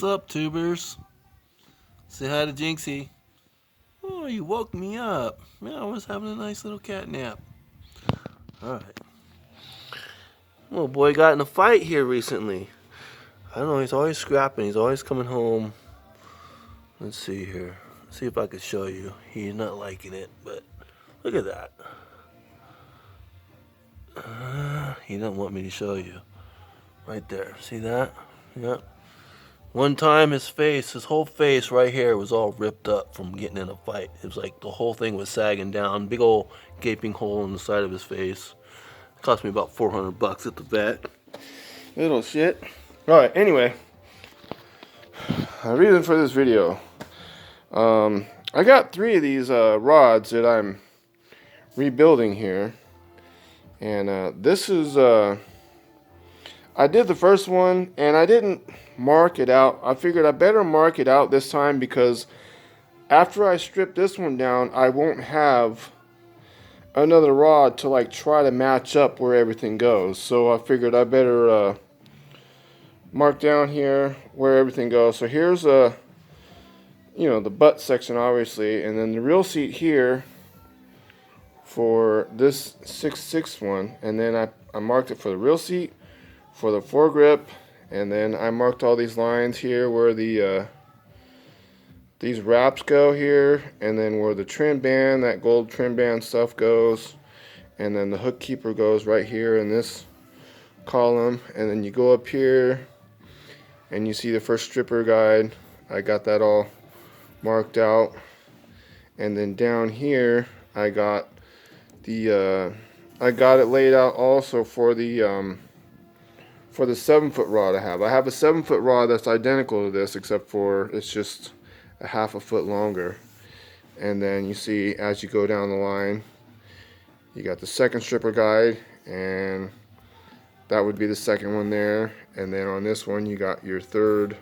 What's up, tubers? Say hi to Jinxie. Oh, you woke me up. Man, I was having a nice little cat nap. Alright. Little boy got in a fight here recently. I don't know, he's always scrapping. He's always coming home. Let's see here. See if I can show you. He's not liking it, but look at that. He doesn't want me to show you. Right there. See that? Yep. One time his whole face right here was all ripped up from getting in a fight. It was like the whole thing was sagging down. Big old gaping hole in the side of his face. It cost me about $400 at the vet. Little shit. Alright, anyway. A reason for this video. I got 3 of these rods that I'm rebuilding here. And this is... I did the first one and I didn't mark it out. I figured I better mark it out this time because after I strip this one down, I won't have another rod to like try to match up where everything goes. So I figured I better mark down here where everything goes. So here's the butt section obviously, and then the real seat here for this 6/6 one, and then I marked it for the real seat, for the foregrip, and then I marked all these lines here where the these wraps go here, and then where the trim band, that gold trim band stuff goes, and then the hook keeper goes right here in this column, and then you go up here and you see the first stripper guide. I got that all marked out, and then down here I got the I got it laid out also for the 7-foot rod I have. I have a 7-foot rod that's identical to this, except for it's just a half a foot longer. And then you see as you go down the line, you got the second stripper guide, and that would be the second one there. And then on this one you got your third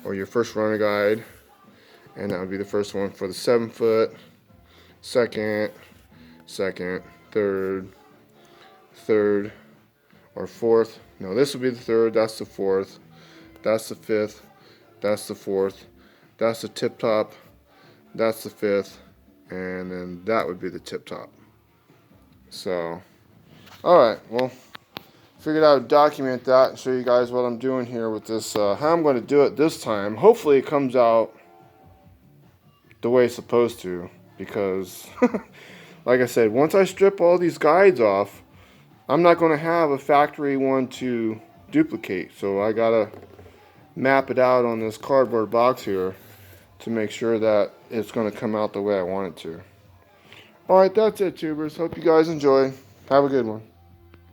or your first runner guide, and that would be the first one for the 7-foot, second, third, or fourth. No, this would be the third, that's the fourth, that's the fifth, that's the fourth, that's the tip top, that's the fifth, and then that would be the tip top. So, alright, well, figured I would document that and show you guys what I'm doing here with this, how I'm going to do it this time. Hopefully it comes out the way it's supposed to, because, like I said, once I strip all these guides off, I'm not going to have a factory one to duplicate, so I gotta map it out on this cardboard box here to make sure that it's going to come out the way I want it to. Alright, that's it, tubers. Hope you guys enjoy. Have a good one.